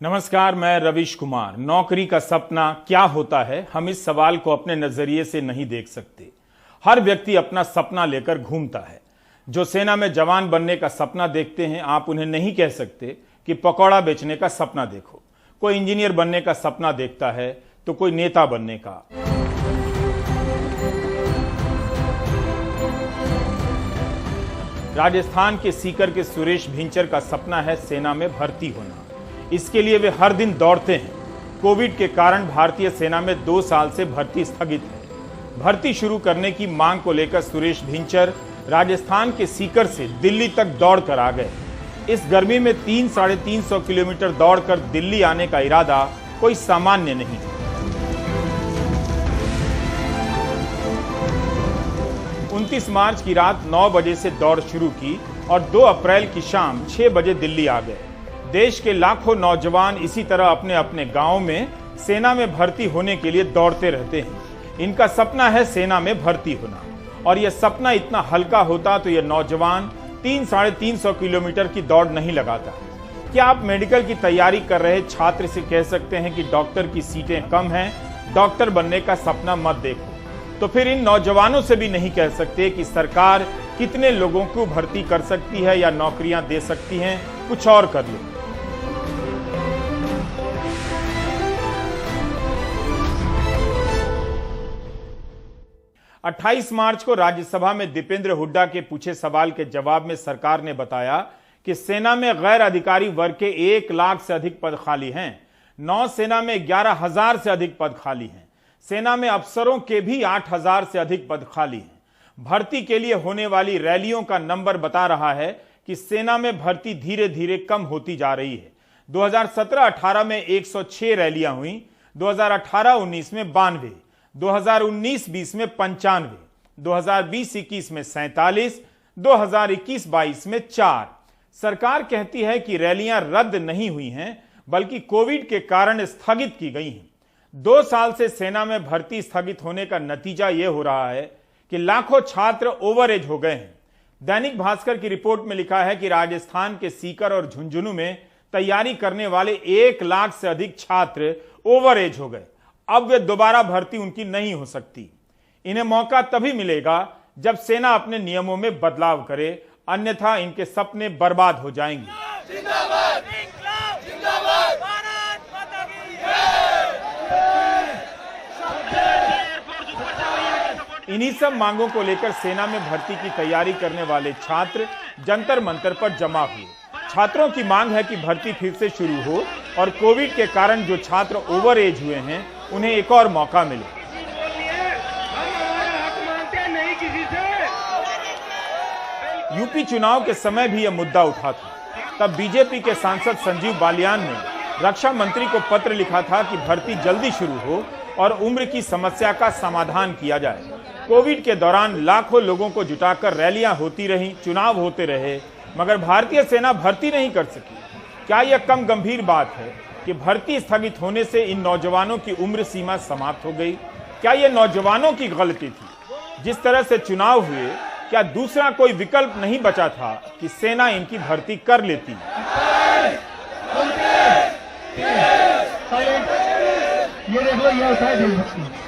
नमस्कार, मैं रविश कुमार। नौकरी का सपना क्या होता है, हम इस सवाल को अपने नजरिए से नहीं देख सकते। हर व्यक्ति अपना सपना लेकर घूमता है। जो सेना में जवान बनने का सपना देखते हैं, आप उन्हें नहीं कह सकते कि पकौड़ा बेचने का सपना देखो। कोई इंजीनियर बनने का सपना देखता है तो कोई नेता बनने का। राजस्थान के सीकर के सुरेश भिंचर का सपना है सेना में भर्ती होना। इसके लिए वे हर दिन दौड़ते हैं। कोविड के कारण भारतीय सेना में 2 साल से भर्ती स्थगित है। भर्ती शुरू करने की मांग को लेकर सुरेश भिंचर राजस्थान के सीकर से दिल्ली तक दौड़ कर आ गए। इस गर्मी में 300-350 किलोमीटर दौड़कर दिल्ली आने का इरादा कोई सामान्य नहीं है। 29 मार्च की रात 9 बजे से दौड़ शुरू की और 2 अप्रैल की शाम 6 बजे दिल्ली आ गए। देश के लाखों नौजवान इसी तरह अपने अपने गांव में सेना में भर्ती होने के लिए दौड़ते रहते हैं। इनका सपना है सेना में भर्ती होना, और यह सपना इतना हल्का होता तो यह नौजवान 300-350 किलोमीटर की दौड़ नहीं लगाता। क्या आप मेडिकल की तैयारी कर रहे छात्र से कह सकते हैं कि डॉक्टर की सीटें कम हैं, डॉक्टर बनने का सपना मत देखो? तो फिर इन नौजवानों से भी नहीं कह सकते कि सरकार कितने लोगों को भर्ती कर सकती है या नौकरियां दे सकती हैं, कुछ और कर लो। अट्ठाईस मार्च को राज्यसभा में दीपेंद्र हुड्डा के पूछे सवाल के जवाब में सरकार ने बताया कि सेना में गैर अधिकारी वर्ग के 1 लाख से अधिक पद खाली हैं। नौसेना में 11,000 से अधिक पद खाली हैं। सेना में अफसरों के भी 8,000 से अधिक पद खाली हैं। भर्ती के लिए होने वाली रैलियों का नंबर बता रहा है कि सेना में भर्ती धीरे धीरे कम होती जा रही है। 2017-18 में 106 रैलियां हुई, 2018-19 में 92, 2019-20 में 95, 2020-21 में 47, 2021-22 में 4। सरकार कहती है कि रैलियां रद्द नहीं हुई हैं, बल्कि कोविड के कारण स्थगित की गई हैं। 2 साल से सेना में भर्ती स्थगित होने का नतीजा यह हो रहा है कि लाखों छात्र ओवर एज हो गए हैं। दैनिक भास्कर की रिपोर्ट में लिखा है कि राजस्थान के सीकर और झुंझुनू में तैयारी करने वाले 1 लाख से अधिक छात्र ओवर एज हो गए। अब वे दोबारा भर्ती उनकी नहीं हो सकती। इन्हें मौका तभी मिलेगा जब सेना अपने नियमों में बदलाव करे, अन्यथा इनके सपने बर्बाद हो जाएंगे। जिंदाबाद, जिंदाबाद, भारत माता की जय। इन्हीं सब मांगों को लेकर सेना में भर्ती की तैयारी करने वाले छात्र जंतर मंतर पर जमा हुए। छात्रों की मांग है कि भर्ती फिर से शुरू हो और कोविड के कारण जो छात्र ओवर एज हुए हैं उन्हें एक और मौका मिले। यूपी चुनाव के समय भी यह मुद्दा उठा था। तब बीजेपी के सांसद संजीव बालियान ने रक्षा मंत्री को पत्र लिखा था कि भर्ती जल्दी शुरू हो और उम्र की समस्या का समाधान किया जाए। कोविड के दौरान लाखों लोगों को जुटाकर रैलियां होती रहीं, चुनाव होते रहे, मगर भारतीय सेना भर्ती नहीं कर सकी। क्या यह कम गंभीर बात है कि भर्ती स्थगित होने से इन नौजवानों की उम्र सीमा समाप्त हो गई? क्या यह नौजवानों की गलती थी? जिस तरह से चुनाव हुए, क्या दूसरा कोई विकल्प नहीं बचा था कि सेना इनकी भर्ती कर लेती?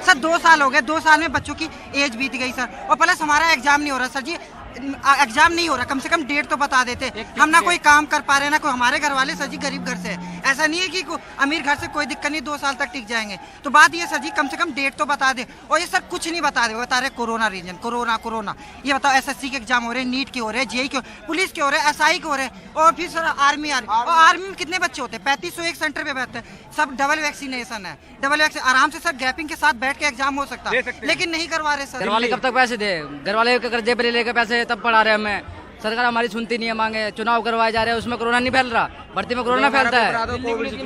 सर 2 साल हो गए, 2 साल में बच्चों की एज बीत गई सर, और प्लस हमारा एग्जाम नहीं हो रहा सर जी। एग्जाम नहीं हो रहा, कम से कम डेट तो बता देते। हम ना कोई काम कर पा रहे हैं, ना कोई। हमारे घर वाले सर जी गरीब घर से, ऐसा नहीं है कि अमीर घर से कोई दिक्कत नहीं, 2 साल तक टिक जाएंगे। तो बात ये सर जी, कम से कम डेट तो बता दे। और ये सर कुछ नहीं बता रहे कोरोना रीजन, कोरोना। ये बताओ, एसएससी के एग्जाम हो रहे, नीट के हो रहे, जेईई के, पुलिस के हो रहे, एसआई के हो रहे, और फिर सर आर्मी और आर्मी में कितने बच्चे होते हैं? 3500 एक सेंटर पे बैठते हैं। सब डबल वैक्सीनेशन है, डबल वैक्सीन आराम से सर गैपिंग के साथ बैठ के एग्जाम हो सकता है, लेकिन नहीं करवा रहे सर। घर वाले कब तक पैसे दे? घर वाले कर्जे पे लेकर पैसे तब पढ़ा रहे हमें। सरकार हमारी सुनती नहीं है मांगे। चुनाव करवाए जा रहे हैं, उसमें कोरोना नहीं फैल रहा, भर्ती में कोरोना फैलता है,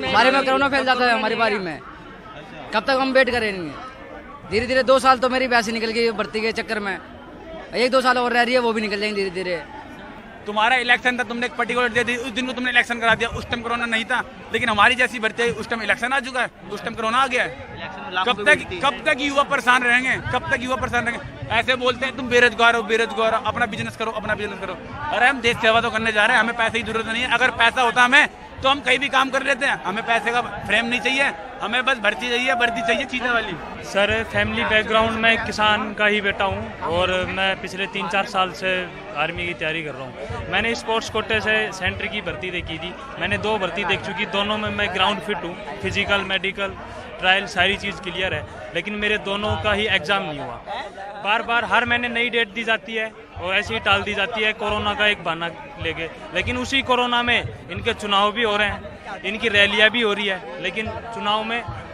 हमारे में कोरोना फैल जाता है हमारी बारी में। कब तक हम वेट करेंगे? धीरे धीरे 2 साल तो मेरी पैसे निकल गई भर्ती के चक्कर में, 1-2 साल और रह रही है, वो भी निकल जाएंगे धीरे धीरे। तुम्हारा इलेक्शन था, तुमने एक पर्टिकुलर दे दी, उस दिन को तुमने इलेक्शन करा दिया, उस टाइम कोरोना नहीं था। लेकिन हमारी जैसी भर्ती आई, उस टाइम इलेक्शन आ चुका है, उस टाइम कोरोना आ गया है। कब तक युवा परेशान रहेंगे? कब तक युवा परेशान रहेंगे? ऐसे बोलते हैं तुम बेरोजगार हो, अपना बिजनेस करो। अरे हम देश सेवा तो करने जा रहे हैं, हमें पैसे की जरूरत नहीं है। अगर पैसा होता हमें तो हम कहीं भी काम कर लेते हैं। हमें पैसे का फ्रेम नहीं चाहिए, हमें बस वर्दी चाहिए चीज़ें वाली। सर फैमिली बैकग्राउंड में किसान का ही बेटा हूँ और मैं पिछले 3-4 साल से आर्मी की तैयारी कर रहा हूँ। मैंने स्पोर्ट्स कोटे से सेंटर की भर्ती देखी थी, मैंने 2 भर्ती देख चुकी, दोनों में मैं ग्राउंड फिट हूँ। फिजिकल, मेडिकल, ट्रायल सारी चीज़ क्लियर है, लेकिन मेरे दोनों का ही एग्ज़ाम नहीं हुआ। बार हर महीने नई डेट दी जाती है और ऐसे ही टाल दी जाती है कोरोना का एक बहाना लेके। लेकिन उसी कोरोना में इनके चुनाव भी हो रहे हैं, इनकी रैलियाँ भी हो रही है, लेकिन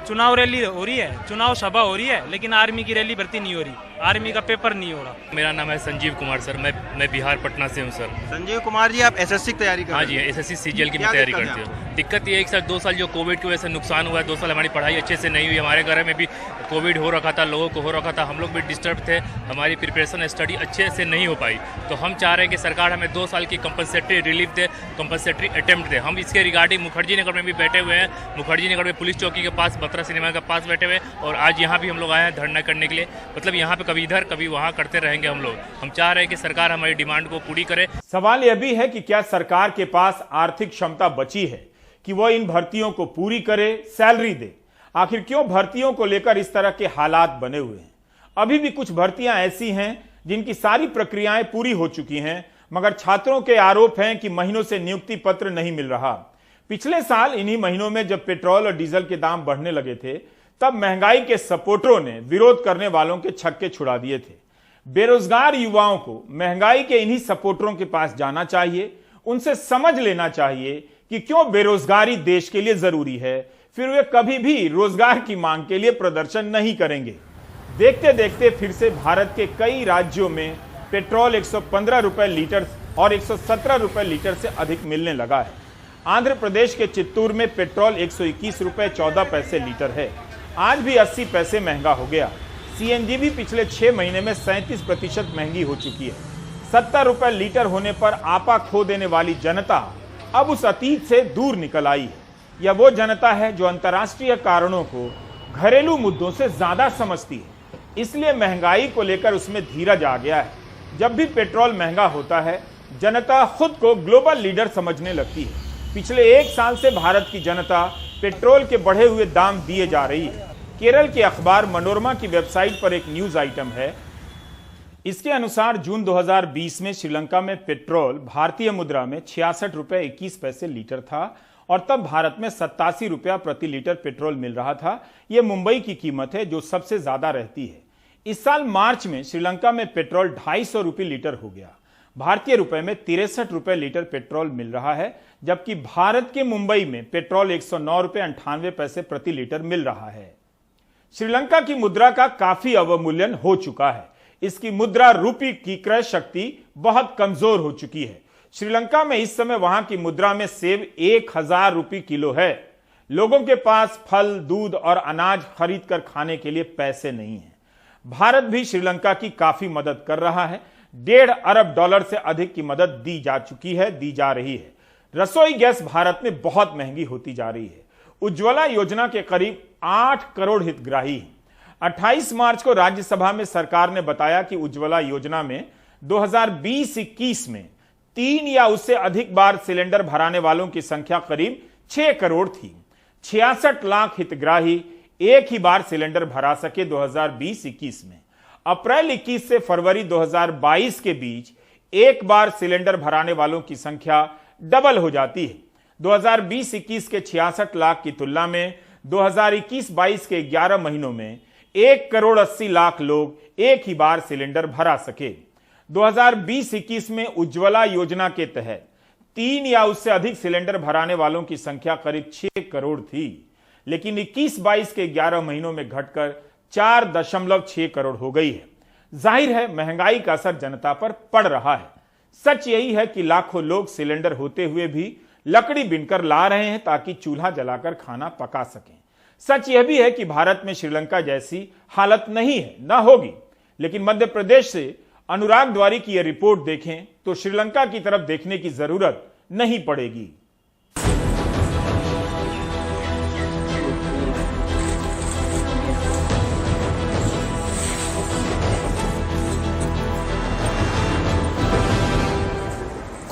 चुनाव रैली हो रही है, चुनाव सभा हो रही है, लेकिन आर्मी की रैली भर्ती नहीं हो रही, आर्मी का पेपर नहीं हो रहा। मेरा नाम है संजीव कुमार सर, मैं बिहार पटना से हूँ सर। संजीव कुमार जी, आप एसएससी की तैयारी कर रहे हैं? हाँ जी, एसएससी सीजीएल की मैं तैयारी करती हूँ। दिक्कत ये 1-2 साल जो कोविड की वजह से नुकसान हुआ है, 2 साल हमारी पढ़ाई अच्छे से नहीं हुई, हमारे घर में भी कोविड हो रखा था, लोगों को हो रखा था, हम लोग भी डिस्टर्ब थे, हमारी प्रिपरेशन स्टडी अच्छे से नहीं हो पाई। तो हम चाह रहे हैं कि सरकार हमें 2 साल की कंपलसेटरी रिलीफ दे, कंपलसेटरी अटेम्प्ट दे। हम इसके रिगार्डिंग मुखर्जी नगर में भी बैठे हुए हैं, मुखर्जी नगर में पुलिस चौकी के पास, बत्रा सिनेमा के पास बैठे हुए हैं, और आज यहाँ भी हम लोग आए हैं धरना करने के लिए। मतलब यहाँ पे कभी इधर कभी वहाँ करते रहेंगे हम लोग। हम चाह रहे हैं कि सरकार हमारी डिमांड को पूरी करे। सवाल यह भी है कि क्या सरकार के पास आर्थिक क्षमता बची है कि वह इन भर्तियों को पूरी करे, सैलरी दे? आखिर क्यों भर्तियों को लेकर इस तरह के हालात बने हुए हैं? अभी भी कुछ भर्तियां ऐसी हैं जिनकी सारी प्रक्रियाएं पूरी हो चुकी हैं, मगर छात्रों के आरोप हैं कि महीनों से नियुक्ति पत्र नहीं मिल रहा। पिछले साल इन्हीं महीनों में जब पेट्रोल और डीजल के दाम बढ़ने लगे थे, तब महंगाई के सपोर्टरों ने विरोध करने वालों के छक्के छुड़ा दिए थे। बेरोजगार युवाओं को महंगाई के इन्हीं सपोर्टरों के पास जाना चाहिए, उनसे समझ लेना चाहिए कि क्यों बेरोजगारी देश के लिए जरूरी है, फिर वे कभी भी रोजगार की मांग के लिए प्रदर्शन नहीं करेंगे। देखते देखते फिर से भारत के कई राज्यों में पेट्रोल 115 रुपए लीटर और 117 रुपए लीटर से अधिक मिलने लगा है। आंध्र प्रदेश के चित्तूर में पेट्रोल 121 रुपए 14 पैसे लीटर है, आज भी 80 पैसे महंगा हो गया। सीएनजी भी पिछले 6 महीने में 37% महंगी हो चुकी है। 70 रुपए लीटर होने पर आपा खो देने वाली जनता अब उस अतीत से दूर निकल आई है। यह वो जनता है जो अंतर्राष्ट्रीय कारणों को घरेलू मुद्दों से ज्यादा समझती है, इसलिए महंगाई को लेकर उसमें धीरज आ गया है। जब भी पेट्रोल महंगा होता है, जनता खुद को ग्लोबल लीडर समझने लगती है। पिछले 1 साल से भारत की जनता पेट्रोल के बढ़े हुए दाम दिए जा रही है। केरल के अखबार मनोरमा की वेबसाइट पर एक न्यूज आइटम है। इसके अनुसार जून 2020 में श्रीलंका में पेट्रोल भारतीय मुद्रा में 66 रुपए 21 पैसे लीटर था और तब भारत में 87 रुपया प्रति लीटर पेट्रोल मिल रहा था। यह मुंबई की कीमत है जो सबसे ज्यादा रहती है। इस साल मार्च में श्रीलंका में पेट्रोल 250 रुपये लीटर हो गया। भारतीय रुपए में 63 रुपए लीटर पेट्रोल मिल रहा है, जबकि भारत के मुंबई में पेट्रोल 109 रुपये 98 पैसे प्रति लीटर मिल रहा है। श्रीलंका की मुद्रा का काफी अवमूल्यन हो चुका है। इसकी मुद्रा रूपी की क्रय शक्ति बहुत कमजोर हो चुकी है। श्रीलंका में इस समय वहां की मुद्रा में सेब 1000 रुपये किलो है। लोगों के पास फल, दूध और अनाज खरीद कर खाने के लिए पैसे नहीं है। भारत भी श्रीलंका की काफी मदद कर रहा है। $1.5 अरब से अधिक की मदद दी जा चुकी है, दी जा रही है। रसोई गैस भारत में बहुत महंगी होती जा रही है। उज्ज्वला योजना के करीब 8 करोड़ हितग्राही हैं। 28 मार्च को राज्यसभा में सरकार ने बताया कि उज्ज्वला योजना में 2020-21 में 3 या उससे अधिक बार सिलेंडर भराने वालों की संख्या करीब 6 करोड़ थी। 66 लाख हितग्राही एक ही बार सिलेंडर भरा सके 2020-21 में। अप्रैल 21 से फरवरी 2022 के बीच एक बार सिलेंडर भराने वालों की संख्या डबल हो जाती है। 2020-21 के 66 लाख की तुलना में 2021-22 के 11 महीनों में 1 करोड़ 80 लाख लोग एक ही बार सिलेंडर भरा सके। 2020-21 में उज्ज्वला योजना के तहत 3 या उससे अधिक सिलेंडर भराने वालों की संख्या करीब 6 करोड़ थी, लेकिन 21-22 के 11 महीनों में घटकर 4.6 करोड़ हो गई है। जाहिर है महंगाई का असर जनता पर पड़ रहा है। सच यही है कि लाखों लोग सिलेंडर होते हुए भी लकड़ी बिनकर ला रहे हैं ताकि चूल्हा जलाकर खाना पका सकें। सच यह भी है कि भारत में श्रीलंका जैसी हालत नहीं है, न होगी। लेकिन मध्य प्रदेश से अनुराग द्वारी की यह रिपोर्ट देखें तो श्रीलंका की तरफ देखने की जरूरत नहीं पड़ेगी।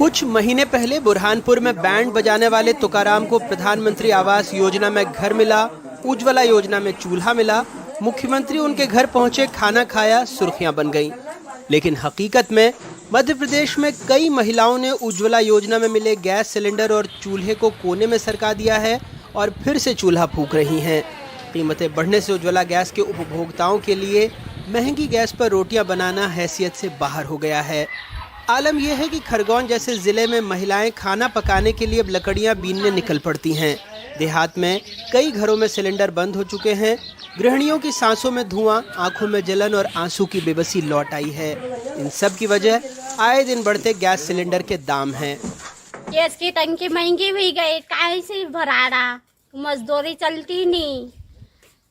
कुछ महीने पहले बुरहानपुर में बैंड बजाने वाले तुकाराम को प्रधानमंत्री आवास योजना में घर मिला, उज्ज्वला योजना में चूल्हा मिला, मुख्यमंत्री उनके घर पहुंचे, खाना खाया, सुर्खियां बन गईं। लेकिन हकीकत में मध्य प्रदेश में कई महिलाओं ने उज्ज्वला योजना में मिले गैस सिलेंडर और चूल्हे को कोने में सरका दिया है और फिर से चूल्हा फूंक रही हैं। कीमतें बढ़ने से उज्ज्वला गैस के उपभोक्ताओं के लिए महंगी गैस पर रोटियां बनाना हैसियत से बाहर हो गया है। आलम यह है कि खरगोन जैसे जिले में महिलाएं खाना पकाने के लिए अब लकड़ियां बीनने निकल पड़ती हैं। देहात में कई घरों में सिलेंडर बंद हो चुके हैं। गृहिणियों की सांसों में धुआं, आंखों में जलन और आंसू की बेबसी लौट आई है। इन सब की वजह आए दिन बढ़ते गैस सिलेंडर के दाम हैं। गैस की टंकी महंगी भी गई, कहीं से भराड़ा, मजदूरी चलती नहीं,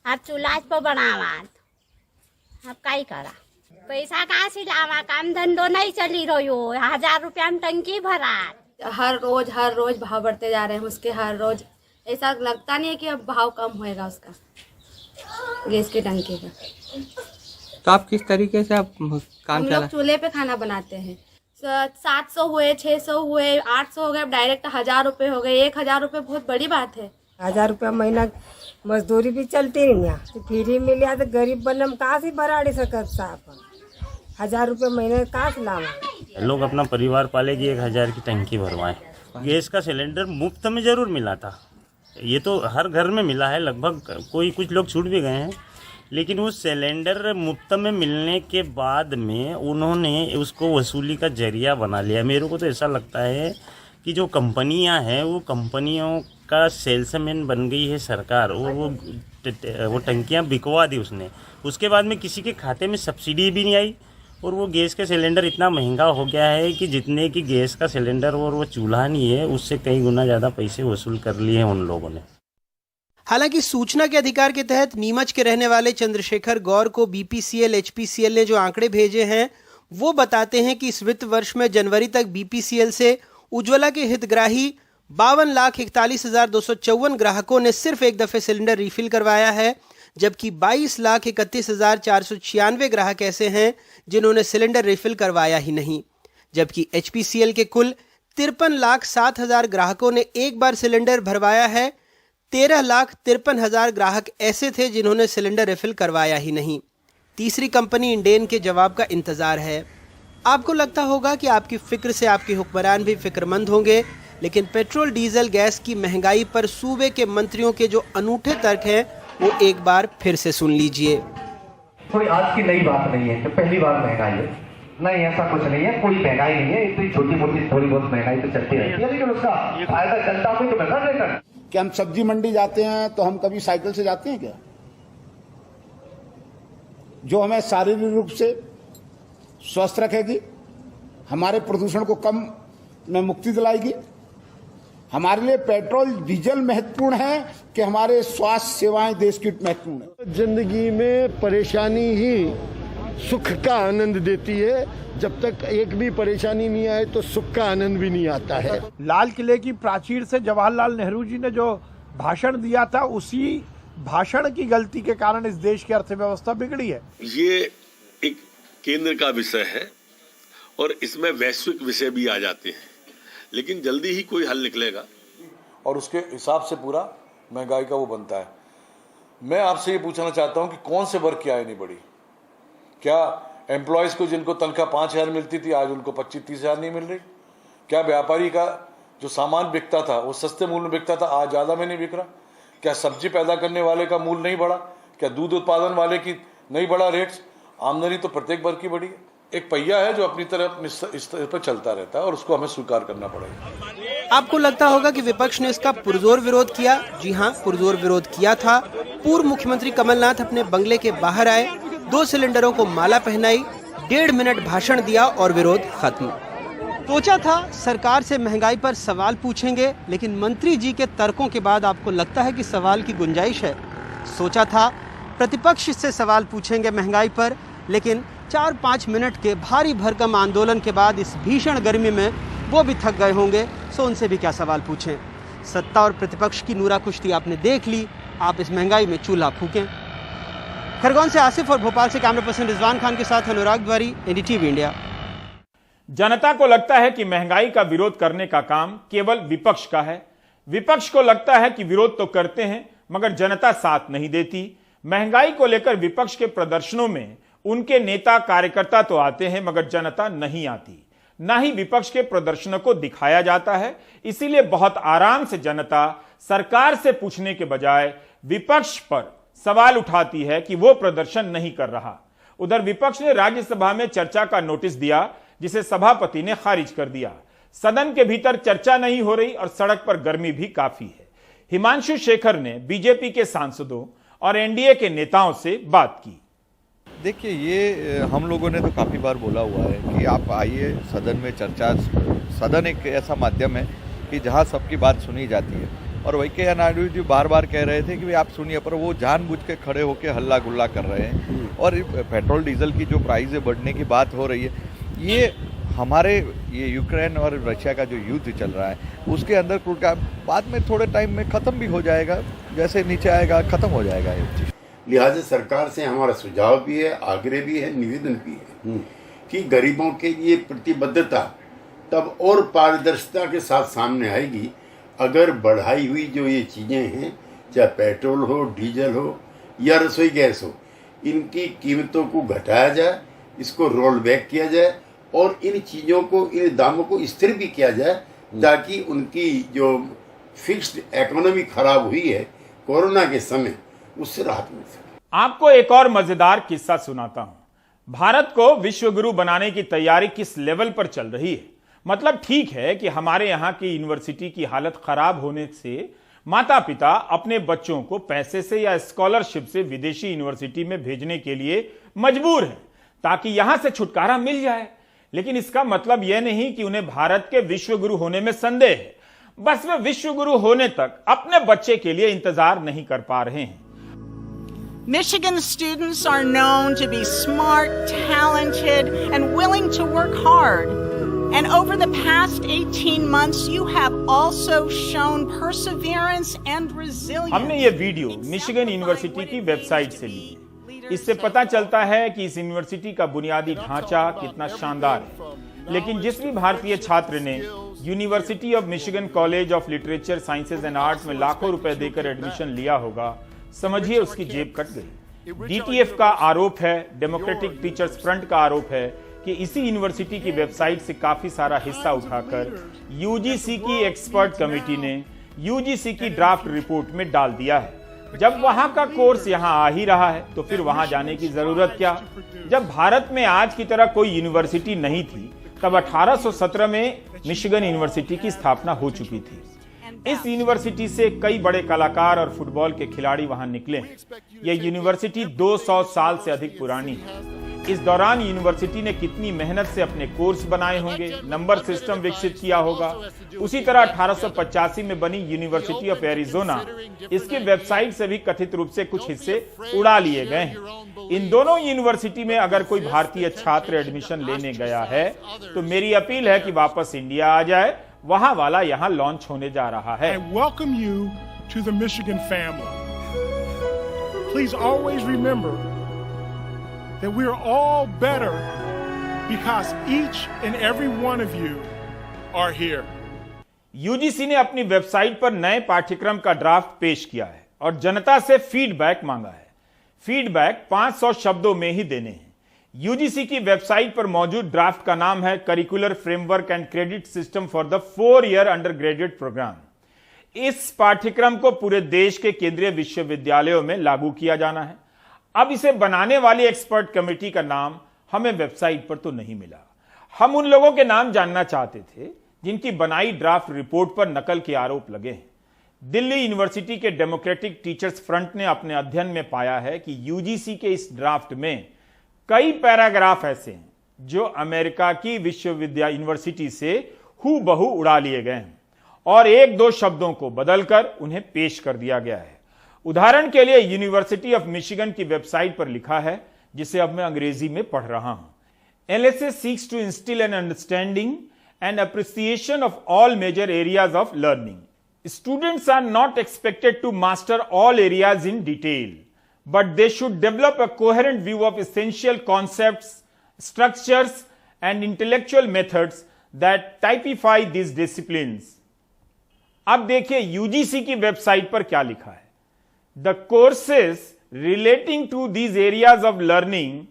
अब चूल्हा पर बनावा, अब काई करा, पैसा कहाँ से लावा, काम धंधो नहीं चली रही, 1000 रुपया में टंकी भरा। हर रोज भाव बढ़ते जा रहे हैं उसके, हर रोज ऐसा लगता नहीं है कि अब भाव कम होएगा उसका, गैस की टंकी का। तो आप किस तरीके से आप काम हम लोग चूल्हे पे खाना बनाते हैं। 700 हुए, 600 हुए, 800 हो गए, अब डायरेक्ट 1000 रुपये हो गए। 1000 रुपये बहुत बड़ी बात है। 1000 रुपया महीना मजदूरी भी चलती नहीं, तो फ्री मिले तो गरीब बनम कहाँ से बराड़ी सकत साहब, 1000 रुपये महीने कहाँ से लावा। लोग अपना परिवार पालेगी, 1000 की टंकी भरवाएं। गैस का सिलेंडर मुफ्त में जरूर मिला था, ये तो हर घर में मिला है लगभग, कोई कुछ लोग छूट भी गए हैं, लेकिन वो सिलेंडर मुफ्त में मिलने के बाद में उन्होंने उसको वसूली का जरिया बना लिया। मेरे को तो ऐसा लगता है कि जो कंपनियां हैं वो कंपनियों का सेल्समैन बन गई है सरकार, और वो टंकियां बिकवा दी उसने। उसके बाद में किसी के खाते में सब्सिडी भी नहीं आई, और वो गैस का सिलेंडर इतना महंगा हो गया है कि जितने की गैस का सिलेंडर और वो चूल्हा नहीं है, उससे कई गुना ज़्यादा पैसे वसूल कर लिए हैं उन लोगों ने। हालांकि सूचना के अधिकार के तहत नीमच के रहने वाले चंद्रशेखर गौर को बीपीसीएल, एचपीसीएल ने जो आंकड़े भेजे हैं वो बताते हैं कि इस वित्त वर्ष में जनवरी तक बीपीसीएल से उज्ज्वला के हितग्राही 52,41,254 ग्राहकों ने सिर्फ एक दफे सिलेंडर रिफिल करवाया है, जबकि 22,31,496 ग्राहक ऐसे हैं जिन्होंने सिलेंडर रिफिल करवाया ही नहीं। जबकि एचपीसीएल के कुल 53,07,000 ग्राहकों ने एक बार सिलेंडर भरवाया है। 13,53,000 ग्राहक ऐसे थे जिन्होंने सिलेंडर रिफिल करवाया ही नहीं। तीसरी कंपनी इंडेन के जवाब का इंतजार है। आपको लगता होगा कि आपकी फिक्र से आपके हुक्मरान भी फिक्रमंद होंगे, लेकिन पेट्रोल डीजल गैस की महंगाई पर सूबे के मंत्रियों के जो अनूठे तर्क हैं वो एक बार फिर से सुन लीजिए। कोई आज की नई बात नहीं है कि पहली बार महंगाई है, नहीं ऐसा कुछ नहीं है, कोई महंगाई नहीं है, इतनी छोटी मोटी थोड़ी बहुत महंगाई तो चलती रहती है, लेकिन उसका फायदा जनता को तो मिलना चाहिए। कि हम सब्जी मंडी जाते हैं तो हम कभी साइकिल से जाते हैं क्या? जो हमें शारीरिक रूप से स्वस्थ रखेगी, हमारे प्रदूषण को कम में मुक्ति दिलाएगी। हमारे लिए पेट्रोल डीजल महत्वपूर्ण है कि हमारे स्वास्थ्य सेवाएं देश की महत्वपूर्ण है। जिंदगी में परेशानी ही सुख का आनंद देती है, जब तक एक भी परेशानी नहीं आए तो सुख का आनंद भी नहीं आता है। लाल किले की प्राचीर से जवाहरलाल नेहरू जी ने जो भाषण दिया था, उसी भाषण की गलती के कारण इस देश की अर्थव्यवस्था बिगड़ी है। ये एक केंद्र का विषय है और इसमें वैश्विक विषय भी आ जाते हैं, लेकिन जल्दी ही कोई हल निकलेगा और उसके हिसाब से पूरा महंगाई का वो बनता है। मैं आपसे ये पूछना चाहता हूँ कि कौन से वर्ग की आय नहीं बढ़ी? क्या एम्प्लॉयज़ को जिनको तनख्वाह 5,000 मिलती थी आज उनको 25-30,000 नहीं मिल रही? क्या व्यापारी का जो सामान बिकता था वो सस्ते मूल्य में बिकता था, आज ज़्यादा में नहीं बिक रहा? क्या सब्जी पैदा करने वाले का मूल्य नहीं बढ़ा? क्या दूध उत्पादन वाले की नहीं बढ़ा रेट्स? आमदनी तो प्रत्येक वर्ग की बढ़ी है। एक पहिया है जो अपनी तरफ इस तरह पर चलता रहता है और उसको हमें स्वीकार करना पड़ेगा। आपको लगता होगा कि विपक्ष ने इसका पुरजोर विरोध किया। जी हाँ, पुरजोर विरोध किया था। पूर्व मुख्यमंत्री कमलनाथ अपने बंगले के बाहर आए, 2 सिलेंडरों को माला पहनाई, 1.5 मिनट भाषण दिया और विरोध खत्म। सोचा था सरकार से महंगाई पर सवाल पूछेंगे, लेकिन मंत्री जी के तर्कों के बाद आपको लगता है कि सवाल की गुंजाइश है। सोचा था प्रतिपक्ष से सवाल पूछेंगे महंगाई पर, लेकिन 4-5 मिनट के भारी भरकम आंदोलन के बाद इस भीषण गर्मी में वो भी थक गए होंगे, सो उनसे भी क्या सवाल पूछें। सत्ता और प्रतिपक्ष की नूरा कुश्ती आपने देख ली, आप इस महंगाई में चूल्हा फूकें। खरगोन से आसिफ और भोपाल से कैमरा पर्सन रिजवान खान के साथ अनुराग द्वारी, एनडीटीवी इंडिया। जनता को लगता है कि महंगाई का विरोध करने का काम केवल विपक्ष का है। विपक्ष को लगता है कि विरोध तो करते हैं मगर जनता साथ नहीं देती। महंगाई को लेकर विपक्ष के प्रदर्शनों में उनके नेता कार्यकर्ता तो आते हैं मगर जनता नहीं आती, ना ही विपक्ष के प्रदर्शनों को दिखाया जाता है। इसीलिए बहुत आराम से जनता सरकार से पूछने के बजाय विपक्ष पर सवाल उठाती है कि वो प्रदर्शन नहीं कर रहा। उधर विपक्ष ने राज्यसभा में चर्चा का नोटिस दिया जिसे सभापति ने खारिज कर दिया। सदन के भीतर चर्चा नहीं हो रही और सड़क पर गर्मी भी काफी है। हिमांशु शेखर ने बीजेपी के सांसदों और एनडीए के नेताओं से बात की। देखिए, ये हम लोगों ने तो काफ़ी बार बोला हुआ है कि आप आइए सदन में चर्चा। सदन एक ऐसा माध्यम है कि जहाँ सबकी बात सुनी जाती है और वेंकैया नायडू जी बार बार कह रहे थे कि भाई आप सुनिए, पर वो जानबूझ के खड़े होकर हल्ला गुल्ला कर रहे हैं। और पेट्रोल डीजल की जो प्राइस बढ़ने की बात हो रही है, ये हमारे ये यूक्रेन और रशिया का जो युद्ध चल रहा है उसके अंदर बाद में थोड़े टाइम में ख़त्म भी हो जाएगा। जैसे नीचे आएगा ख़त्म हो जाएगा ये चीज़। लिहाजा सरकार से हमारा सुझाव भी है, आग्रह भी है, निवेदन भी है कि गरीबों के लिए प्रतिबद्धता तब और पारदर्शिता के साथ सामने आएगी अगर बढ़ाई हुई जो ये चीज़ें हैं, चाहे पेट्रोल हो, डीजल हो या रसोई गैस हो, इनकी कीमतों को घटाया जाए, इसको रोल बैक किया जाए और इन चीज़ों को, इन दामों को स्थिर भी किया जाए ताकि उनकी जो फिक्स्ड इकोनॉमी खराब हुई है कोरोना के समय, उससे राहत मिल सके। आपको एक और मजेदार किस्सा सुनाता हूं। भारत को विश्व गुरु बनाने की तैयारी किस लेवल पर चल रही है। मतलब ठीक है कि हमारे यहाँ की यूनिवर्सिटी की हालत खराब होने से माता पिता अपने बच्चों को पैसे से या स्कॉलरशिप से विदेशी यूनिवर्सिटी में भेजने के लिए मजबूर हैं ताकि यहां से छुटकारा मिल जाए। लेकिन इसका मतलब यह नहीं कि उन्हें भारत के विश्व गुरु होने में संदेह है। बस वे विश्व गुरु होने तक अपने बच्चे के लिए इंतजार नहीं कर पा रहे हैं। Michigan students are known to be smart, talented, and willing to work hard. And over the past 18 months, you have also shown perseverance and resilience. हमने ये वीडियो मिशिगन यूनिवर्सिटी की वेबसाइट से ली। इससे पता चलता है कि इस यूनिवर्सिटी का बुनियादी ढांचा कितना शानदार है। लेकिन जिस भी भारतीय छात्र ने university of Michigan college of literature, sciences and arts में लाखों रुपए देकर एडमिशन लिया होगा, समझिए उसकी जेब कट गई। डीटीएफ का आरोप है, डेमोक्रेटिक टीचर्स फ्रंट का आरोप है कि इसी यूनिवर्सिटी की वेबसाइट से काफी सारा हिस्सा उठाकर यूजीसी की एक्सपर्ट कमेटी ने यूजीसी की ड्राफ्ट रिपोर्ट में डाल दिया है। जब वहां का कोर्स यहां आ ही रहा है तो फिर वहां जाने की जरूरत क्या। जब भारत में आज की तरह कोई यूनिवर्सिटी नहीं थी तब 1817 में मिशिगन यूनिवर्सिटी की स्थापना हो चुकी थी। इस यूनिवर्सिटी से कई बड़े कलाकार और फुटबॉल के खिलाड़ी वहां निकले। यह यूनिवर्सिटी 200 साल से अधिक पुरानी है। इस दौरान यूनिवर्सिटी ने कितनी मेहनत से अपने कोर्स बनाए होंगे, नंबर सिस्टम विकसित किया होगा। उसी तरह 1885 में बनी यूनिवर्सिटी ऑफ एरिजोना, इसकी वेबसाइट से भी कथित रूप से कुछ हिस्से उड़ा लिए गए हैं। इन दोनों यूनिवर्सिटी में अगर कोई भारतीय छात्र एडमिशन लेने गया है तो मेरी अपील है कि वापस इंडिया आ जाए, वहां वाला यहां लॉन्च होने जा रहा है। I welcome you to the Michigan family. Please always remember that we are all better because each and every one of you are here. UGC ने अपनी वेबसाइट पर नए पाठ्यक्रम का ड्राफ्ट पेश किया है और जनता से फीडबैक मांगा है। फीडबैक 500 शब्दों में ही देने हैं। यूजीसी की वेबसाइट पर मौजूद ड्राफ्ट का नाम है curricular framework and credit system for the 4 year under graduate programme. इस पाठ्यक्रम को पूरे देश के केंद्रीय विश्वविद्यालयों में लागू किया जाना है। अब इसे बनाने वाली एक्सपर्ट कमेटी का नाम हमें वेबसाइट पर तो नहीं मिला। हम उन लोगों के नाम जानना चाहते थे जिनकी बनाई ड्राफ्ट रिपोर्ट पर नकल के आरोप लगे हैं। दिल्ली यूनिवर्सिटी के डेमोक्रेटिक टीचर्स फ्रंट ने अपने अध्ययन में पाया है कि यूजीसी के इस ड्राफ्ट में कई पैराग्राफ ऐसे हैं जो अमेरिका की विश्वविद्यालय यूनिवर्सिटी से हूबहू उड़ा लिए गए हैं और 1-2 शब्दों को बदलकर उन्हें पेश कर दिया गया है। उदाहरण के लिए यूनिवर्सिटी ऑफ मिशिगन की वेबसाइट पर लिखा है, जिसे अब मैं अंग्रेजी में पढ़ रहा हूं। LSA seeks to instill an understanding and appreciation of all major areas of learning. Students are not expected to master all areas in detail, but they should develop a coherent view of essential concepts, structures, and intellectual methods that typify these disciplines. अब देखिए UGC की website पर क्या लिखा है. The courses relating to these areas of learning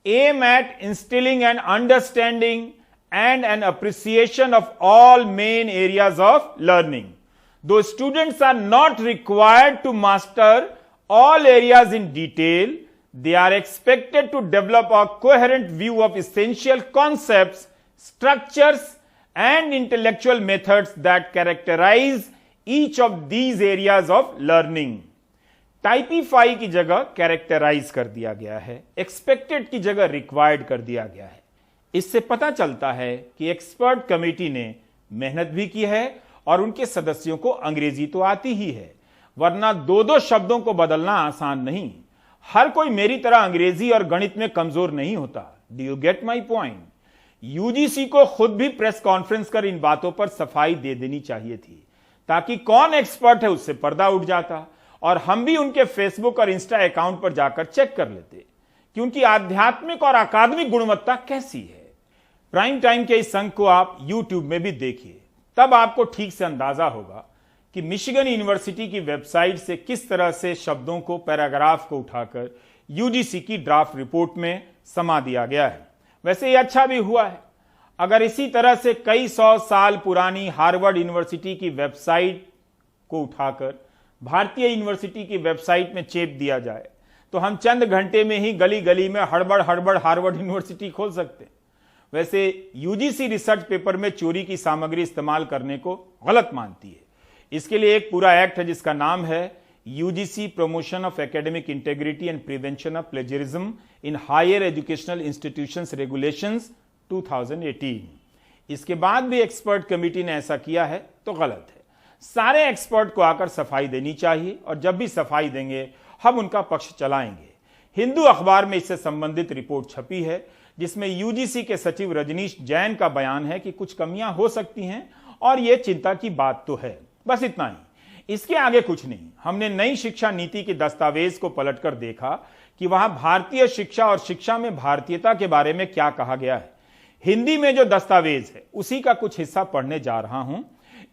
aim at instilling an understanding and an appreciation of all main areas of learning. Though students are not required to master all areas in detail, they are expected to develop a coherent view of essential concepts, structures, and intellectual methods that characterize each of these areas of learning. टाइपीफाई की जगह characterise कर दिया गया है, expected की जगह required कर दिया गया है. इससे पता चलता है कि एक्सपर्ट कमेटी ने मेहनत भी की है और उनके सदस्यों को अंग्रेजी तो आती ही है, वरना दो शब्दों को बदलना आसान नहीं. हर कोई मेरी तरह अंग्रेजी और गणित में कमजोर नहीं होता. Do you get my point? UGC को खुद भी प्रेस कॉन्फ्रेंस कर इन बातों पर सफाई दे देनी चाहिए थी, ताकि कौन एक्सपर्ट है उससे पर्दा उठ जाता और हम भी उनके फेसबुक और इंस्टा अकाउंट पर जाकर चेक कर लेते कि उनकी आध्यात्मिक और अकादमिक गुणवत्ता कैसी है. प्राइम टाइम के इस अंक को आप यूट्यूब में भी देखिए, तब आपको ठीक से अंदाजा होगा कि मिशिगन यूनिवर्सिटी की वेबसाइट से किस तरह से शब्दों को, पैराग्राफ को उठाकर यूजीसी की ड्राफ्ट रिपोर्ट में समा दिया गया है. वैसे ये अच्छा भी हुआ है. अगर इसी तरह से कई 100 साल पुरानी हार्वर्ड यूनिवर्सिटी की वेबसाइट को उठाकर भारतीय यूनिवर्सिटी की वेबसाइट में चेप दिया जाए तो हम चंद घंटे में ही गली गली में हड़बड़ हार्वर्ड यूनिवर्सिटी खोल सकते हैं. वैसे यूजीसी रिसर्च पेपर में चोरी की सामग्री इस्तेमाल करने को गलत मानती है. इसके लिए एक पूरा एक्ट है जिसका नाम है UGC promotion of academic integrity and prevention of plagiarism in higher educational institutions regulations 2018. इसके बाद भी एक्सपर्ट कमेटी ने ऐसा किया है तो गलत है. सारे एक्सपर्ट को आकर सफाई देनी चाहिए और जब भी सफाई देंगे हम उनका पक्ष चलाएंगे. हिंदू अखबार में इससे संबंधित रिपोर्ट छपी है जिसमें यूजीसी के सचिव रजनीश जैन का बयान है कि कुछ कमियां हो सकती हैं और यह चिंता की बात तो है. बस इतना ही, इसके आगे कुछ नहीं. हमने नई शिक्षा नीति के दस्तावेज को पलटकर देखा कि वहां भारतीय शिक्षा और शिक्षा में भारतीयता के बारे में क्या कहा गया है. हिंदी में जो दस्तावेज है उसी का कुछ हिस्सा पढ़ने जा रहा हूं.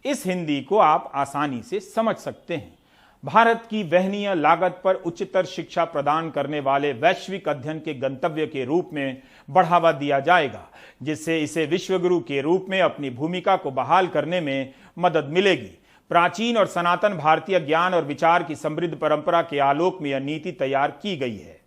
इस हिंदी को आप आसानी से समझ सकते हैं. भारत की वहनीय लागत पर उच्चतर शिक्षा प्रदान करने वाले वैश्विक अध्ययन के गंतव्य के रूप में बढ़ावा दिया जाएगा, जिससे इसे विश्वगुरु के रूप में अपनी भूमिका को बहाल करने में मदद मिलेगी. प्राचीन और सनातन भारतीय ज्ञान और विचार की समृद्ध परंपरा के आलोक में यह नीति तैयार की गई है.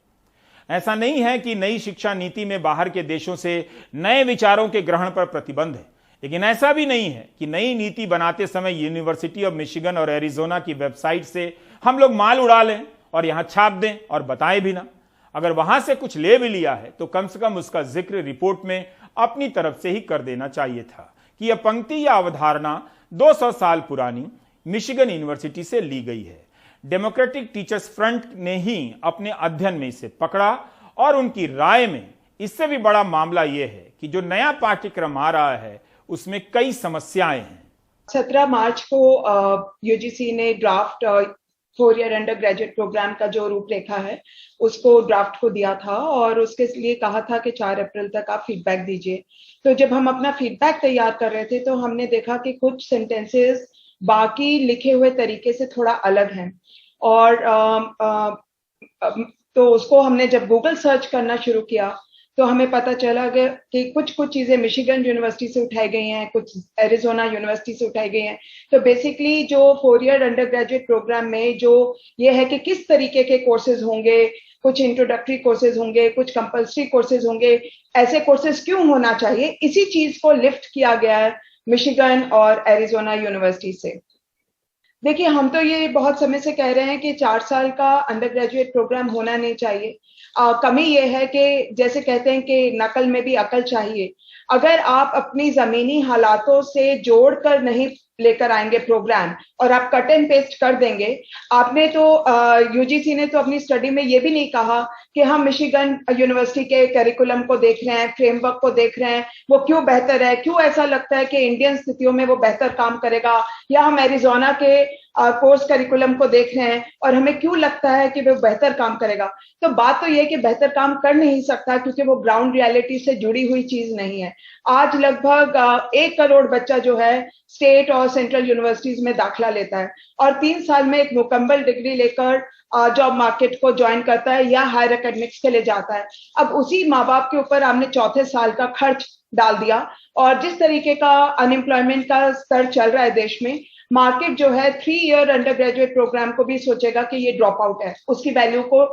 ऐसा नहीं है कि नई शिक्षा नीति में बाहर के देशों से नए विचारों के ग्रहण पर प्रतिबंध है, लेकिन ऐसा भी नहीं है कि नई नीति बनाते समय यूनिवर्सिटी ऑफ मिशिगन और एरिजोना की वेबसाइट से हम लोग माल उड़ा लें और यहां छाप दें और बताएं भी ना. अगर वहां से कुछ ले भी लिया है तो कम से कम उसका जिक्र रिपोर्ट में अपनी तरफ से ही कर देना चाहिए था कि यह पंक्ति या अवधारणा 200 साल पुरानी मिशिगन यूनिवर्सिटी से ली गई है. डेमोक्रेटिक टीचर्स फ्रंट ने ही अपने अध्ययन में इसे पकड़ा और उनकी राय में इससे भी बड़ा मामला यह है कि जो नया पाठ्यक्रम आ रहा है उसमें कई समस्याएं हैं. 17 मार्च को यूजीसी ने draft 4 year under graduate programme का जो रूपरेखा है उसको ड्राफ्ट को दिया था और उसके लिए कहा था कि 4 अप्रैल तक आप फीडबैक दीजिए. तो जब हम अपना फीडबैक तैयार कर रहे थे तो हमने देखा कि कुछ सेंटेंसेस बाकी लिखे हुए तरीके से थोड़ा अलग हैं और तो उसको हमने जब गूगल सर्च करना शुरू किया तो हमें पता चला कि कुछ चीजें मिशिगन यूनिवर्सिटी से उठाई गई हैं, कुछ एरिजोना यूनिवर्सिटी से उठाई गई हैं. तो बेसिकली जो 4 ईयर अंडर ग्रेजुएट प्रोग्राम में जो ये है कि किस तरीके के कोर्सेज होंगे, कुछ इंट्रोडक्टरी कोर्सेज होंगे, कुछ कंपल्सरी कोर्सेज होंगे, ऐसे कोर्सेज क्यों होना चाहिए, इसी चीज को लिफ्ट किया गया है मिशिगन और एरिजोना यूनिवर्सिटी से. देखिए, हम तो ये बहुत समय से कह रहे हैं कि 4 साल का अंडर ग्रेजुएट प्रोग्राम होना नहीं चाहिए. कमी ये है कि जैसे कहते हैं कि नकल में भी अकल चाहिए. अगर आप अपनी जमीनी हालातों से जोड़कर नहीं लेकर आएंगे प्रोग्राम और आप कट एंड पेस्ट कर देंगे। आपने तो यूजीसी ने तो अपनी स्टडी में ये भी नहीं कहा कि हम मिशिगन यूनिवर्सिटी के करिकुलम को देख रहे हैं, फ्रेमवर्क को देख रहे हैं, वो क्यों बेहतर है, क्यों ऐसा लगता है कि इंडियन स्थितियों में वो बेहतर काम करेगा, या हम एरिजोना के कोर्स करिकुलम को देख रहे हैं और हमें क्यों लगता है कि वो बेहतर काम करेगा। तो बात तो ये है कि बेहतर काम कर नहीं सकता क्योंकि वो ग्राउंड रियलिटी से जुड़ी हुई चीज नहीं है। आज लगभग 1 करोड़ बच्चा जो है स्टेट और सेंट्रल यूनिवर्सिटीज में दाखिला लेता है और 3 साल में एक मुकम्मल डिग्री लेकर जॉब मार्केट को ज्वाइन करता है या हायर एकेडमिक्स के लिए जाता है। अब उसी माँ बाप के ऊपर हमने चौथे साल का खर्च डाल दिया और जिस तरीके का अनएम्प्लॉयमेंट का स्तर चल रहा है देश में, मार्केट जो है 3 ईयर अंडर ग्रेजुएट प्रोग्राम को भी सोचेगा कि ये ड्रॉप आउट है, उसकी वैल्यू को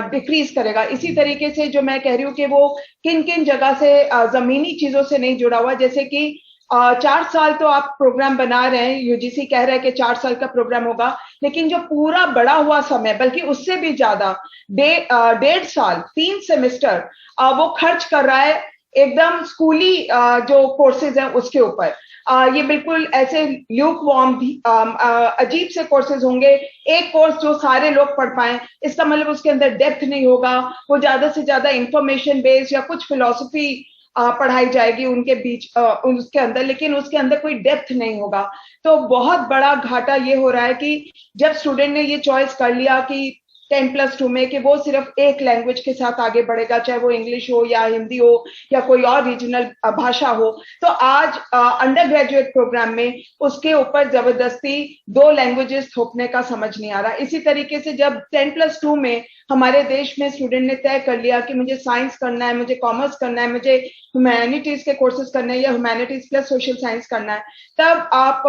डिक्रीज करेगा। इसी तरीके से जो मैं कह रही हूँ कि वो किन किन जगह से जमीनी चीजों से नहीं जुड़ा हुआ, जैसे कि 4 साल तो आप प्रोग्राम बना रहे हैं, यूजीसी कह रहा है कि 4 साल का प्रोग्राम होगा, लेकिन जो पूरा बड़ा हुआ समय बल्कि उससे भी ज्यादा 1.5 साल 3 सेमेस्टर वो खर्च कर रहा है एकदम स्कूली जो कोर्सेज हैं उसके ऊपर। ये बिल्कुल ऐसे ल्यूक वार्म अजीब से कोर्सेज होंगे। एक कोर्स जो सारे लोग पढ़ पाए, इसका मतलब उसके अंदर डेप्थ नहीं होगा, वो ज्यादा से ज्यादा इंफॉर्मेशन बेस्ड या कुछ फिलॉसफी पढ़ाई जाएगी उनके बीच उसके अंदर, लेकिन उसके अंदर कोई डेप्थ नहीं होगा। तो बहुत बड़ा घाटा ये हो रहा है कि जब स्टूडेंट ने ये चॉइस कर लिया कि 10+2 में कि वो सिर्फ एक लैंग्वेज के साथ आगे बढ़ेगा, चाहे वो इंग्लिश हो या हिंदी हो या कोई और रीजनल भाषा हो, तो आज अंडर ग्रेजुएट प्रोग्राम में उसके ऊपर जबरदस्ती 2 लैंग्वेजेस थोपने का समझ नहीं आ रहा। इसी तरीके से जब 10+2 में हमारे देश में स्टूडेंट ने तय कर लिया कि मुझे साइंस करना है, मुझे कॉमर्स करना है, मुझे ह्यूमैनिटीज के कोर्सेज करने हैं या ह्यूमैनिटीज प्लस सोशल साइंस करना है, तब आप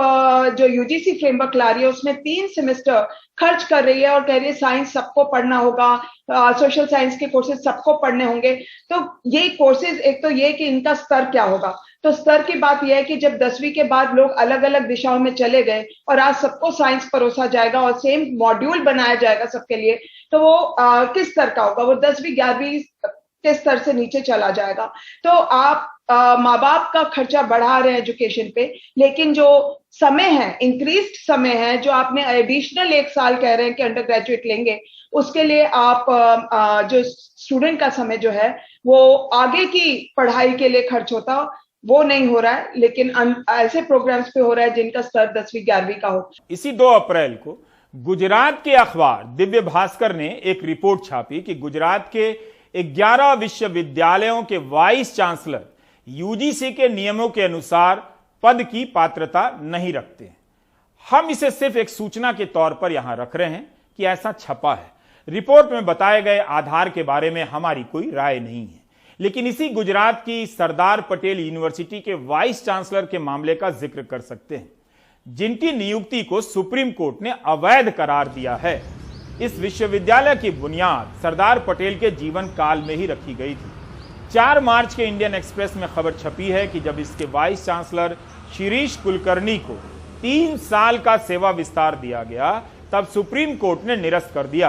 जो यूजीसी फ्रेमवर्क ला रही है उसमें 3 सेमेस्टर खर्च कर रही है और कह रही है साइंस सबको पढ़ना होगा, सोशल साइंस के कोर्सेज सबको पढ़ने होंगे। तो ये कोर्सेज, एक तो ये कि इनका स्तर क्या होगा, तो स्तर की बात यह है कि जब 10वीं के बाद लोग अलग अलग दिशाओं में चले गए और आज सबको साइंस परोसा जाएगा और सेम मॉड्यूल बनाया जाएगा सबके लिए, तो वो किस स्तर का होगा, वो 10वीं 11वीं के स्तर से नीचे चला जाएगा। तो आप माँ बाप का खर्चा बढ़ा रहे हैं एजुकेशन पे, लेकिन जो समय है, इंक्रीज्ड समय है, जो आपने एडिशनल 1 साल कह रहे हैं कि अंडर ग्रेजुएट लेंगे, उसके लिए आप जो स्टूडेंट का समय जो है वो आगे की पढ़ाई के लिए खर्च होता, वो नहीं हो रहा है, लेकिन ऐसे प्रोग्राम्स पे हो रहा है जिनका स्तर 10वीं 11वीं का हो। इसी 2 अप्रैल को गुजरात के अखबार दिव्य भास्कर ने एक रिपोर्ट छापी कि गुजरात के 11 विश्वविद्यालयों के वाइस चांसलर यूजीसी के नियमों के अनुसार पद की पात्रता नहीं रखते। हम इसे सिर्फ एक सूचना के तौर पर यहां रख रहे हैं कि ऐसा छपा है। रिपोर्ट में बताए गए आधार के बारे में हमारी कोई राय नहीं है, लेकिन इसी गुजरात की सरदार पटेल यूनिवर्सिटी के वाइस चांसलर के मामले का जिक्र कर सकते हैं, जिनकी नियुक्ति को सुप्रीम कोर्ट ने अवैध करार दिया है। इस विश्वविद्यालय की बुनियाद सरदार पटेल के जीवन काल में ही रखी गई थी। 4 मार्च के इंडियन एक्सप्रेस में खबर छपी है कि जब इसके वाइस चांसलर शिरीष कुलकर्णी को 3 साल का सेवा विस्तार दिया गया, तब सुप्रीम कोर्ट ने निरस्त कर दिया।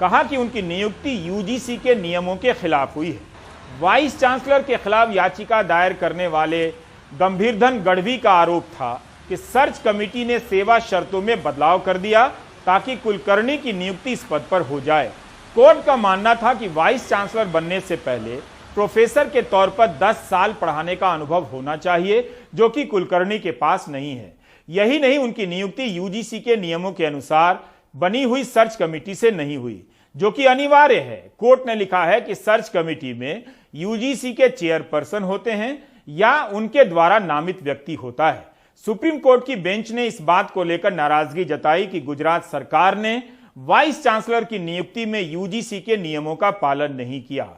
कहा कि उनकी नियुक्ति यूजीसी के नियमों के खिलाफ हुई है। वाइस चांसलर के खिलाफ याचिका दायर करने वाले गंभीरधन गढ़वी का आरोप था कि सर्च कमेटी ने सेवा शर्तों में बदलाव कर दिया ताकि कुलकर्णी की नियुक्ति इस पद पर हो जाए। कोर्ट का मानना था कि वाइस चांसलर बनने से पहले प्रोफेसर के तौर पर 10 साल पढ़ाने का अनुभव होना चाहिए, जो कि कुलकर्णी के पास नहीं है। यही नहीं, उनकी नियुक्ति यूजीसी के नियमों के अनुसार बनी हुई सर्च कमेटी से नहीं हुई, जो कि अनिवार्य है। कोर्ट ने लिखा है कि सर्च कमेटी में यूजीसी के चेयरपर्सन होते हैं या उनके द्वारा नामित व्यक्ति होता है। सुप्रीम कोर्ट की बेंच ने इस बात को लेकर नाराजगी जताई कि गुजरात सरकार ने वाइस चांसलर की नियुक्ति में यूजीसी के नियमों का पालन नहीं किया।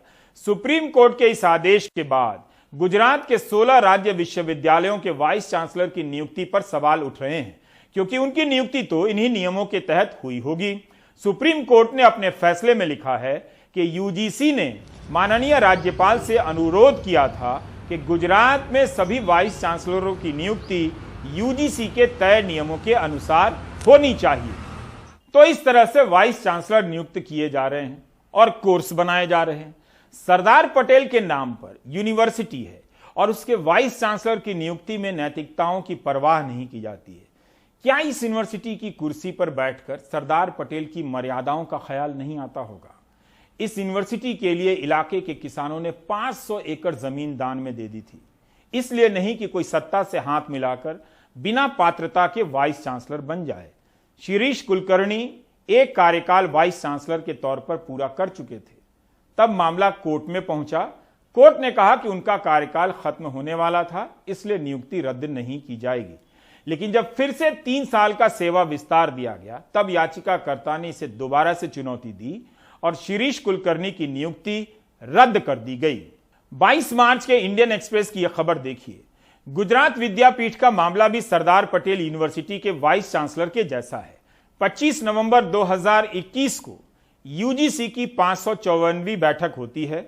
सुप्रीम कोर्ट के इस आदेश के बाद गुजरात के 16 राज्य विश्वविद्यालयों के वाइस चांसलर की नियुक्ति पर सवाल उठ रहे हैं, क्योंकि उनकी नियुक्ति तो इन्हीं नियमों के तहत हुई होगी। सुप्रीम कोर्ट ने अपने फैसले में लिखा है कि यूजीसी ने माननीय राज्यपाल से अनुरोध किया था कि गुजरात में सभी वाइस चांसलरों की नियुक्ति यूजीसी के तय नियमों के अनुसार होनी चाहिए। तो इस तरह से वाइस चांसलर नियुक्त किए जा रहे हैं और कोर्स बनाए जा रहे हैं। सरदार पटेल के नाम पर यूनिवर्सिटी है और उसके वाइस चांसलर की नियुक्ति में नैतिकताओं की परवाह नहीं की जाती है? क्या इस यूनिवर्सिटी की कुर्सी पर बैठकर सरदार पटेल की मर्यादाओं का ख्याल नहीं आता होगा? इस यूनिवर्सिटी के लिए इलाके के किसानों ने 500 एकड़ जमीन दान में दे दी थी, इसलिए नहीं कि कोई सत्ता से हाथ मिलाकर बिना पात्रता के वाइस चांसलर बन जाए। शिरीष कुलकर्णी एक कार्यकाल वाइस चांसलर के तौर पर पूरा कर चुके थे। तब मामला कोर्ट में पहुंचा। कोर्ट ने कहा कि उनका कार्यकाल खत्म होने वाला था, इसलिए नियुक्ति रद्द नहीं की जाएगी। लेकिन जब फिर से 3 साल का सेवा विस्तार दिया गया, तब याचिकाकर्ता ने इसे दोबारा से चुनौती दी और शिरीष कुलकर्णी की नियुक्ति रद्द कर दी गई। 22 मार्च के इंडियन एक्सप्रेस की यह खबर देखिए। गुजरात विद्यापीठ का मामला भी सरदार पटेल यूनिवर्सिटी के वाइस चांसलर के जैसा है। 25 नवंबर 2021 को यूजीसी की 554वीं बैठक होती है।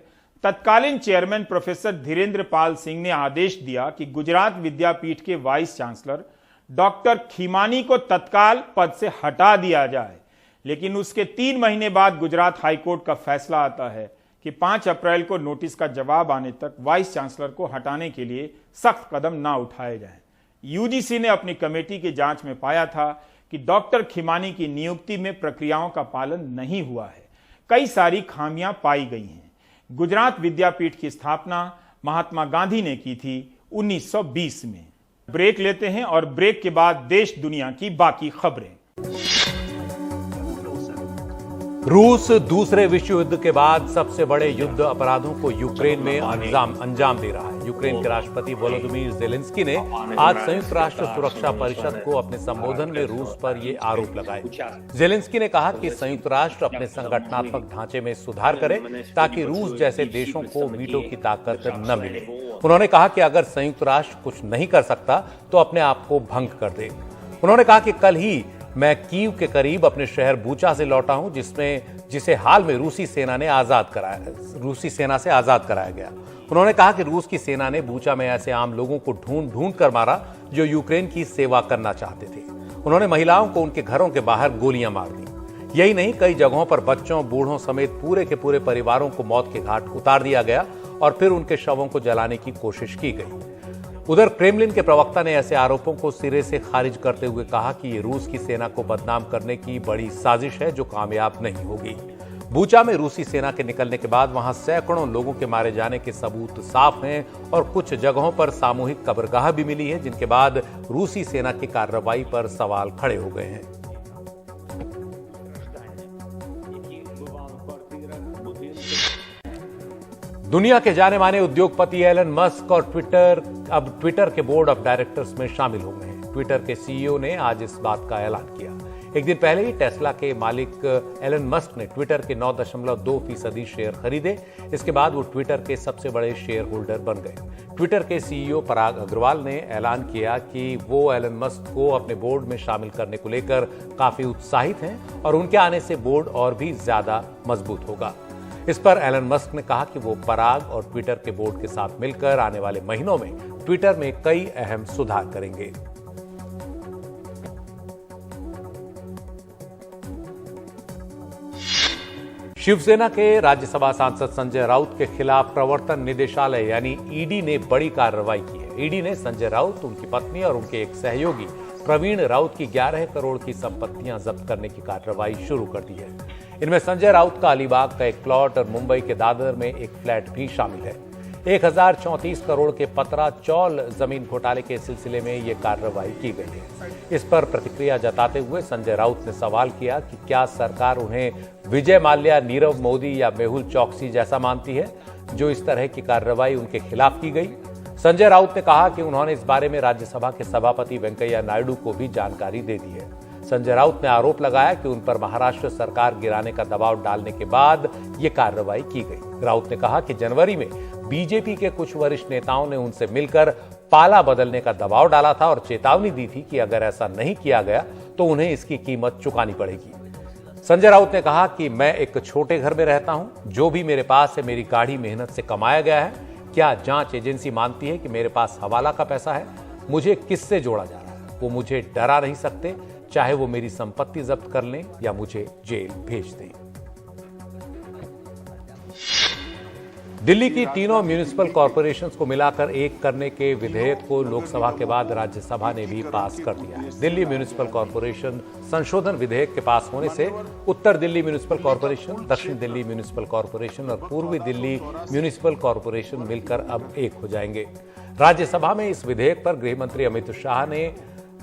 तत्कालीन चेयरमैन प्रोफेसर धीरेन्द्र पाल सिंह ने आदेश दिया कि गुजरात विद्यापीठ के वाइस चांसलर डॉक्टर खीमानी को तत्काल पद से हटा दिया जाए। लेकिन उसके 3 महीने बाद गुजरात हाईकोर्ट का फैसला आता है कि 5 अप्रैल को नोटिस का जवाब आने तक वाइस चांसलर को हटाने के लिए सख्त कदम ना उठाए जाएं। यूजीसी ने अपनी कमेटी की जांच में पाया था कि डॉक्टर खीमानी की नियुक्ति में प्रक्रियाओं का पालन नहीं हुआ है। कई सारी खामियां पाई गई हैं। गुजरात विद्यापीठ की स्थापना महात्मा गांधी ने की थी 1920 में। ब्रेक लेते हैं और ब्रेक के बाद देश दुनिया की बाकी खबरें। रूस दूसरे विश्व युद्ध के बाद सबसे बड़े युद्ध अपराधों को यूक्रेन में अंजाम दे रहा है। यूक्रेन के राष्ट्रपति वोलोदिमीर ज़ेलेंस्की ने आज संयुक्त राष्ट्र सुरक्षा परिषद को अपने संबोधन में रूस पर ये आरोप लगाए। ज़ेलेंस्की ने कहा कि संयुक्त राष्ट्र अपने संगठनात्मक ढांचे में सुधार करे ताकि रूस जैसे देशों को वीटो की ताकत न मिले। उन्होंने कहा कि अगर संयुक्त राष्ट्र कुछ नहीं कर सकता तो अपने आप को भंग कर दे। उन्होंने कहा कि कल ही मैं कीव के करीब अपने शहर बूचा से लौटा हूं, जिसे हाल में रूसी सेना से आजाद कराया गया। उन्होंने कहा कि रूस की सेना ने बूचा में ऐसे आम लोगों को ढूंढ कर मारा जो यूक्रेन की सेवा करना चाहते थे। उन्होंने महिलाओं को उनके घरों के बाहर गोलियां मार दी। यही नहीं, कई जगहों पर बच्चों, बूढ़ों समेत पूरे के पूरे परिवारों को मौत के घाट उतार दिया गया और फिर उनके शवों को जलाने की कोशिश की गई। उधर क्रेमलिन के प्रवक्ता ने ऐसे आरोपों को सिरे से खारिज करते हुए कहा कि ये रूस की सेना को बदनाम करने की बड़ी साजिश है जो कामयाब नहीं होगी। बूचा में रूसी सेना के निकलने के बाद वहां सैकड़ों लोगों के मारे जाने के सबूत साफ हैं और कुछ जगहों पर सामूहिक कब्रगाह भी मिली है, जिनके बाद रूसी सेना की कार्रवाई पर सवाल खड़े हो गए हैं। दुनिया के जाने माने उद्योगपति एलन मस्क और ट्विटर के बोर्ड ऑफ डायरेक्टर्स में शामिल हो गए हैं। ट्विटर के सीईओ ने आज इस बात का ऐलान किया। एक दिन पहले ही टेस्ला के मालिक एलन मस्क ने ट्विटर के 9.2% शेयर खरीदे। इसके बाद वो ट्विटर के सबसे बड़े शेयर होल्डर बन गए। ट्विटर के सीईओ पराग अग्रवाल ने ऐलान किया कि वो एलन मस्क को अपने बोर्ड में शामिल करने को लेकर काफी उत्साहित हैं और उनके आने से बोर्ड और भी ज्यादा मजबूत होगा। इस पर एलन मस्क ने कहा कि वो पराग और ट्विटर के बोर्ड के साथ मिलकर आने वाले महीनों में ट्विटर में कई अहम सुधार करेंगे। शिवसेना के राज्यसभा सांसद संजय राउत के खिलाफ प्रवर्तन निदेशालय यानी ईडी ने बड़ी कार्रवाई की है। ईडी ने संजय राउत, उनकी पत्नी और उनके एक सहयोगी प्रवीण राउत की 11 करोड़ की संपत्तियां जब्त करने की कार्रवाई शुरू कर दी है। इनमें संजय राउत का अलीबाग का एक प्लॉट और मुंबई के दादर में एक फ्लैट भी शामिल है। 1034 करोड़ के पतरा चौल जमीन घोटाले के सिलसिले में ये कार्रवाई की गई है। इस पर प्रतिक्रिया जताते हुए संजय राउत ने सवाल किया कि क्या सरकार उन्हें विजय माल्या, नीरव मोदी या मेहुल चौकसी जैसा मानती है जो इस तरह की कार्रवाई उनके खिलाफ की गई। संजय राउत ने कहा कि उन्होंने इस बारे में राज्यसभा के सभापति वेंकैया नायडू को भी जानकारी दे दी है। संजय राउत ने आरोप लगाया कि उन पर महाराष्ट्र सरकार गिराने का दबाव डालने के बाद ये कार्रवाई की गई। राउत ने कहा कि जनवरी में बीजेपी के कुछ वरिष्ठ नेताओं ने उनसे मिलकर पाला बदलने का दबाव डाला था और चेतावनी दी थी कि अगर ऐसा नहीं किया गया तो उन्हें इसकी कीमत चुकानी पड़ेगी। संजय राउत ने कहा कि मैं एक छोटे घर में रहता हूं, जो भी मेरे पास है मेरी गाढ़ी मेहनत से कमाया गया है। क्या जांच एजेंसी मानती है कि मेरे पास हवाला का पैसा है? मुझे किससे जोड़ा जा रहा है? वो मुझे डरा नहीं सकते, चाहे वो मेरी संपत्ति जब्त कर लें या मुझे जेल भेज दें। दिल्ली की तीनों म्यूनिसिपल कॉरपोरेशंस को मिलाकर एक करने के विधेयक को लोकसभा के बाद राज्यसभा ने भी पास कर दिया है। दिल्ली म्यूनिसिपल कॉरपोरेशन संशोधन विधेयक के पास होने से उत्तर दिल्ली म्यूनिसिपल कॉरपोरेशन, दक्षिण दिल्ली म्यूनिसिपल कॉरपोरेशन और पूर्वी दिल्ली म्यूनिसिपल कॉरपोरेशन मिलकर अब एक हो जाएंगे। राज्यसभा में इस विधेयक पर गृह मंत्री अमित शाह ने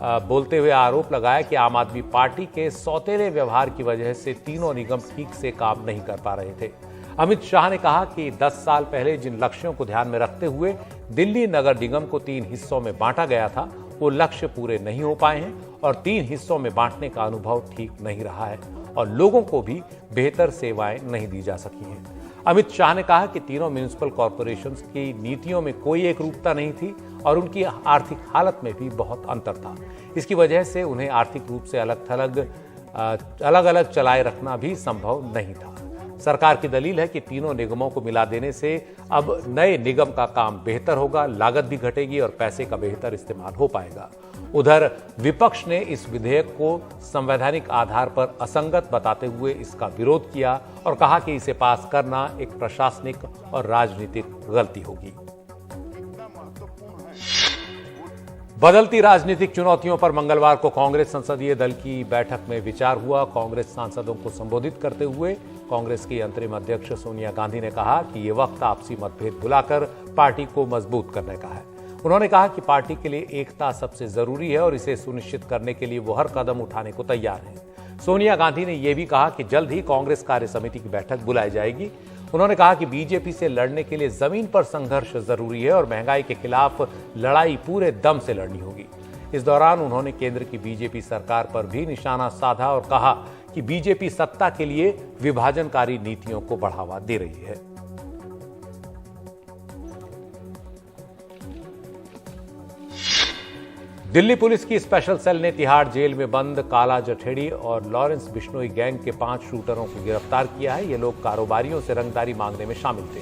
बोलते हुए आरोप लगाया कि आम आदमी पार्टी के सौतेले व्यवहार की वजह से तीनों निगम ठीक से काम नहीं कर पा रहे थे। अमित शाह ने कहा कि 10 साल पहले जिन लक्ष्यों को ध्यान में रखते हुए दिल्ली नगर निगम को 3 हिस्सों में बांटा गया था, वो लक्ष्य पूरे नहीं हो पाए हैं और 3 हिस्सों में बांटने का अनुभव ठीक नहीं रहा है और लोगों को भी बेहतर सेवाएं नहीं दी जा सकी हैं। अमित शाह ने कहा कि तीनों म्यूनिसिपल कॉरपोरेशंस की नीतियों में कोई एकरूपता नहीं थी और उनकी आर्थिक हालत में भी बहुत अंतर था। इसकी वजह से उन्हें आर्थिक रूप से अलग अलग चलाए रखना भी संभव नहीं था। सरकार की दलील है कि तीनों निगमों को मिला देने से अब नए निगम का काम बेहतर होगा, लागत भी घटेगी और पैसे का बेहतर इस्तेमाल हो पाएगा। उधर विपक्ष ने इस विधेयक को संवैधानिक आधार पर असंगत बताते हुए इसका विरोध किया और कहा कि इसे पास करना एक प्रशासनिक और राजनीतिक गलती होगी। बदलती राजनीतिक चुनौतियों पर मंगलवार को कांग्रेस संसदीय दल की बैठक में विचार हुआ। कांग्रेस सांसदों को संबोधित करते हुए कांग्रेस की अंतरिम अध्यक्ष सोनिया गांधी ने कहा कि ये वक्त आपसी मतभेद भुलाकर पार्टी को मजबूत करने का है। उन्होंने कहा कि पार्टी के लिए एकता सबसे जरूरी है और इसे सुनिश्चित करने के लिए वो हर कदम उठाने को तैयार हैं। सोनिया गांधी ने यह भी कहा कि जल्द ही कांग्रेस कार्य समिति की बैठक बुलाई जाएगी। उन्होंने कहा कि बीजेपी से लड़ने के लिए जमीन पर संघर्ष जरूरी है और महंगाई के खिलाफ लड़ाई पूरे दम से लड़नी होगी। इस दौरान उन्होंने केंद्र की बीजेपी सरकार पर भी निशाना साधा और कहा कि बीजेपी सत्ता के लिए विभाजनकारी नीतियों को बढ़ावा दे रही है। दिल्ली पुलिस की स्पेशल सेल ने तिहाड़ जेल में बंद काला जठेड़ी और लॉरेंस बिश्नोई गैंग के 5 शूटरों को गिरफ्तार किया है। ये लोग कारोबारियों से रंगदारी मांगने में शामिल थे।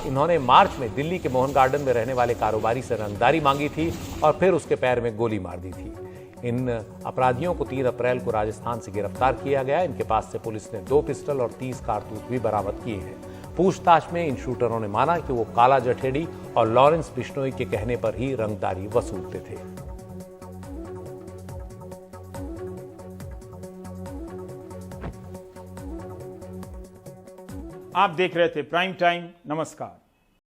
इन्होंने मार्च में दिल्ली के मोहन गार्डन में रहने वाले कारोबारी से रंगदारी मांगी थी और फिर उसके पैर में गोली मार दी थी। इन अपराधियों को 3 अप्रैल को राजस्थान से गिरफ्तार किया गया। इनके पास से पुलिस ने 2 पिस्टल और 30 कारतूस भी बरामद किए हैं। पूछताछ में इन शूटरों ने माना कि वो काला जठेड़ी और लॉरेंस बिश्नोई के कहने पर ही रंगदारी वसूलते थे। आप देख रहे थे प्राइम टाइम। नमस्कार।